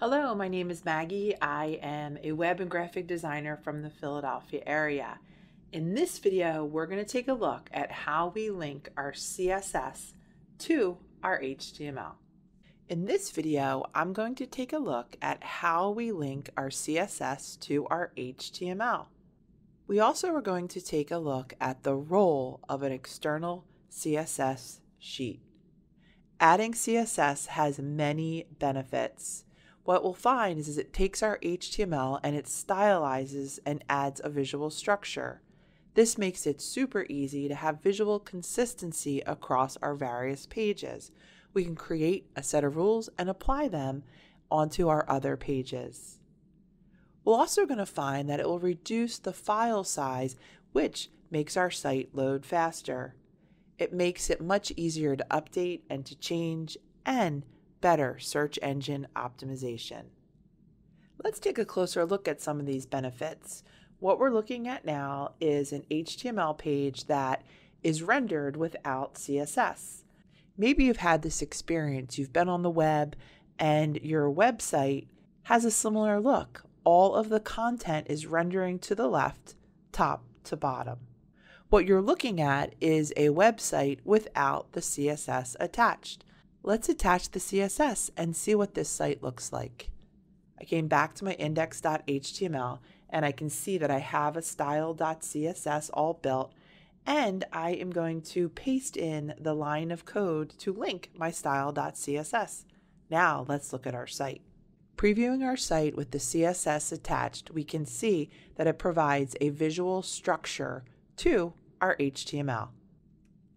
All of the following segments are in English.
Hello, my name is Maggie. I am a web and graphic designer from the Philadelphia area. In this video, we're going to take a look at how we link our CSS to our HTML. In this video, I'm going to take a look at how we link our CSS to our HTML. We also are going to take a look at the role of an external CSS sheet. Adding CSS has many benefits. What we'll find is it takes our HTML and it stylizes and adds a visual structure. This makes it super easy to have visual consistency across our various pages. We can create a set of rules and apply them onto our other pages. We're also going to find that it will reduce the file size, which makes our site load faster. It makes it much easier to update and to change, and better search engine optimization. Let's take a closer look at some of these benefits. What we're looking at now is an HTML page that is rendered without CSS. Maybe you've had this experience. You've been on the web and your website has a similar look. All of the content is rendering to the left, top to bottom. What you're looking at is a website without the CSS attached. Let's attach the CSS and see what this site looks like. I came back to my index.html and I can see that I have a style.css all built, and I am going to paste in the line of code to link my style.css. Now let's look at our site. Previewing our site with the CSS attached, we can see that it provides a visual structure to our HTML.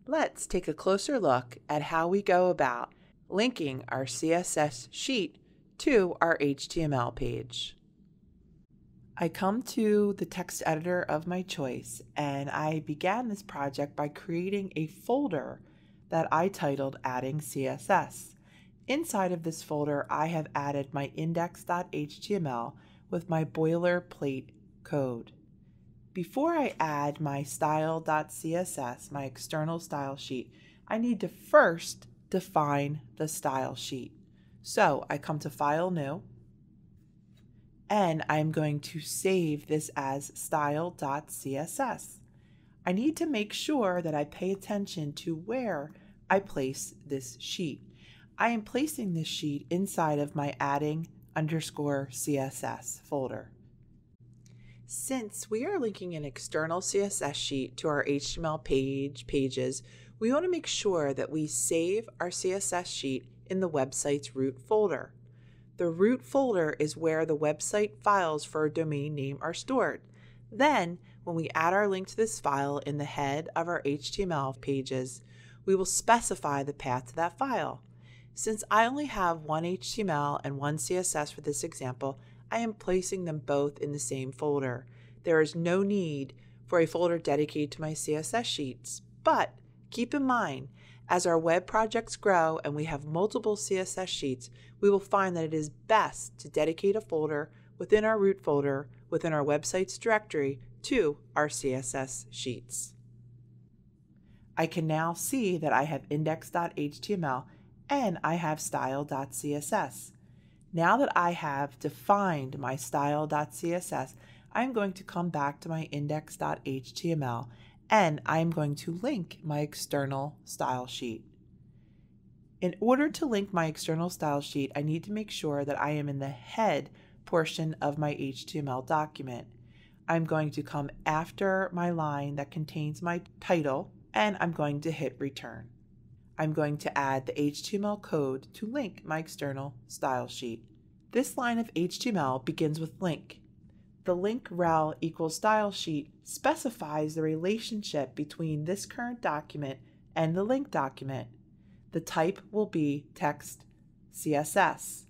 Let's take a closer look at how we go about linking our CSS sheet to our HTML page. I come to the text editor of my choice, and I began this project by creating a folder that I titled Adding CSS. Inside of this folder, I have added my index.html with my boilerplate code. Before I add my style.css, my external style sheet, I need to first define the style sheet. So I come to File, New, and I'm going to save this as style.css. I need to make sure that I pay attention to where I place this sheet. I am placing this sheet inside of my adding_CSS folder. Since we are linking an external CSS sheet to our HTML pages, we want to make sure that we save our CSS sheet in the website's root folder. The root folder is where the website files for a domain name are stored. Then, when we add our link to this file in the head of our HTML pages, we will specify the path to that file. Since I only have one HTML and one CSS for this example, I am placing them both in the same folder. There is no need for a folder dedicated to my CSS sheets, but keep in mind, as our web projects grow and we have multiple CSS sheets, we will find that it is best to dedicate a folder within our root folder within our website's directory to our CSS sheets. I can now see that I have index.html and I have style.css. Now that I have defined my style.css, I'm going to come back to my index.html and I'm going to link my external style sheet. In order to link my external style sheet, I need to make sure that I am in the head portion of my HTML document. I'm going to come after my line that contains my title, and I'm going to hit return. I'm going to add the HTML code to link my external style sheet. This line of HTML begins with link. The link rel equals style sheet specifies the relationship between this current document and the link document. The type will be text CSS.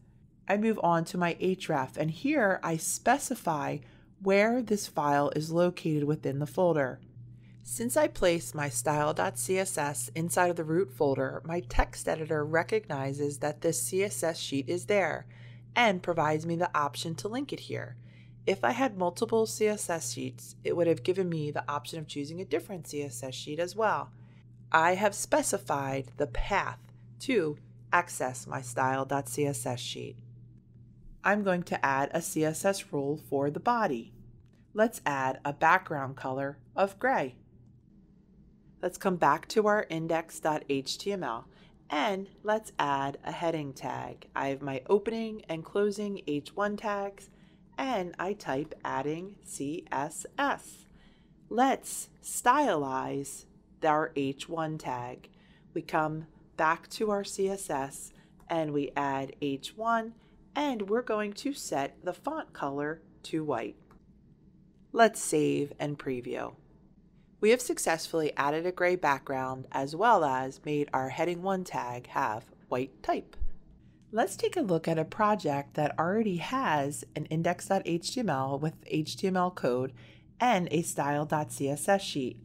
I move on to my href, and here I specify where this file is located within the folder. Since I placed my style.css inside of the root folder, my text editor recognizes that this CSS sheet is there and provides me the option to link it here. If I had multiple CSS sheets, it would have given me the option of choosing a different CSS sheet as well. I have specified the path to access my style.css sheet. I'm going to add a CSS rule for the body. Let's add a background color of gray. Let's come back to our index.html and let's add a heading tag. I have my opening and closing H1 tags and I type adding CSS. Let's stylize our H1 tag. We come back to our CSS and we add H1 and we're going to set the font color to white. Let's save and preview. We have successfully added a gray background as well as made our heading 1 tag have white type. Let's take a look at a project that already has an index.html with HTML code and a style.css sheet.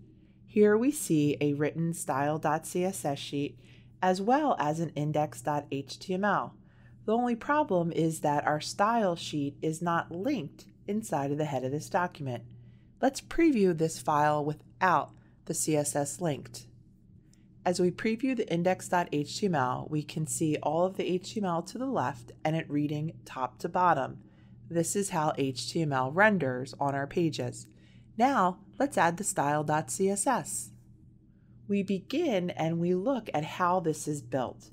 Here we see a written style.css sheet as well as an index.html. The only problem is that our style sheet is not linked inside of the head of this document. Let's preview this file without the CSS linked. As we preview the index.html, we can see all of the HTML to the left and it reading top to bottom. This is how HTML renders on our pages. Now, let's add the style.css. We begin and we look at how this is built.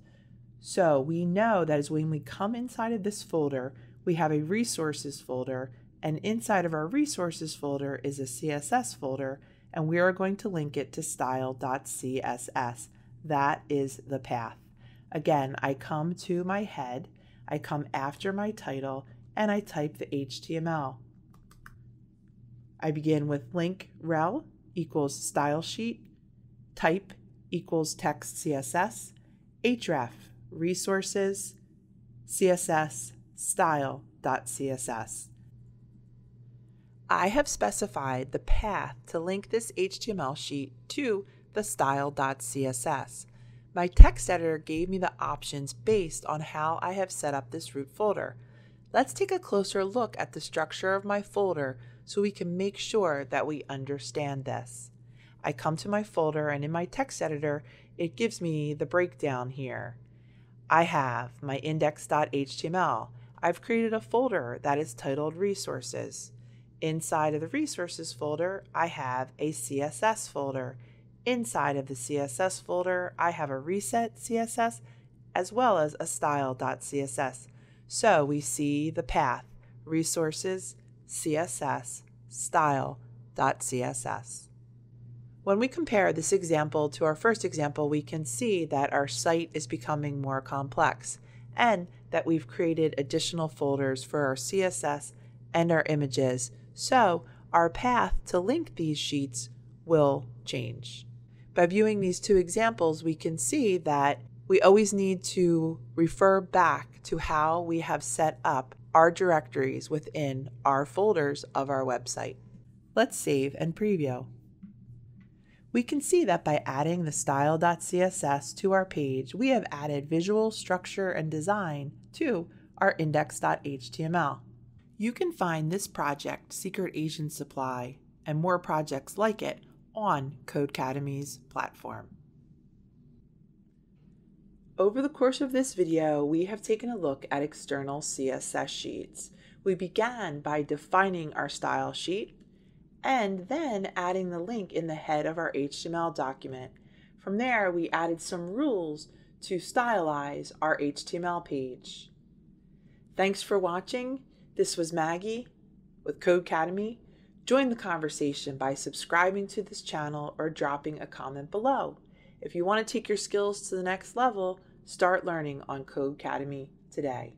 So we know that as when we come inside of this folder, we have a resources folder, and inside of our resources folder is a CSS folder, and we are going to link it to style.css. That is the path. Again, I come to my head, I come after my title, and I type the HTML. I begin with link rel equals style sheet, type equals text CSS, href resources, CSS style.css. I have specified the path to link this HTML sheet to the style.css. My text editor gave me the options based on how I have set up this root folder. Let's take a closer look at the structure of my folder so we can make sure that we understand this. I come to my folder and in my text editor, it gives me the breakdown here. I have my index.html. I've created a folder that is titled Resources. Inside of the Resources folder, I have a CSS folder. Inside of the CSS folder, I have a Reset CSS as well as a style.css. So we see the path, Resources, CSS, style.css. When we compare this example to our first example, we can see that our site is becoming more complex and that we've created additional folders for our CSS and our images, so our path to link these sheets will change. By viewing these two examples, we can see that we always need to refer back to how we have set up our directories within our folders of our website. Let's save and preview. We can see that by adding the style.css to our page, we have added visual structure and design to our index.html. You can find this project, Secret Asian Supply, and more projects like it on Codecademy's platform. Over the course of this video, we have taken a look at external CSS sheets. We began by defining our style sheet and then adding the link in the head of our HTML document. From there, we added some rules to stylize our HTML page. Thanks for watching. This was Maggie with Codecademy. Join the conversation by subscribing to this channel or dropping a comment below. If you want to take your skills to the next level, start learning on Codecademy today.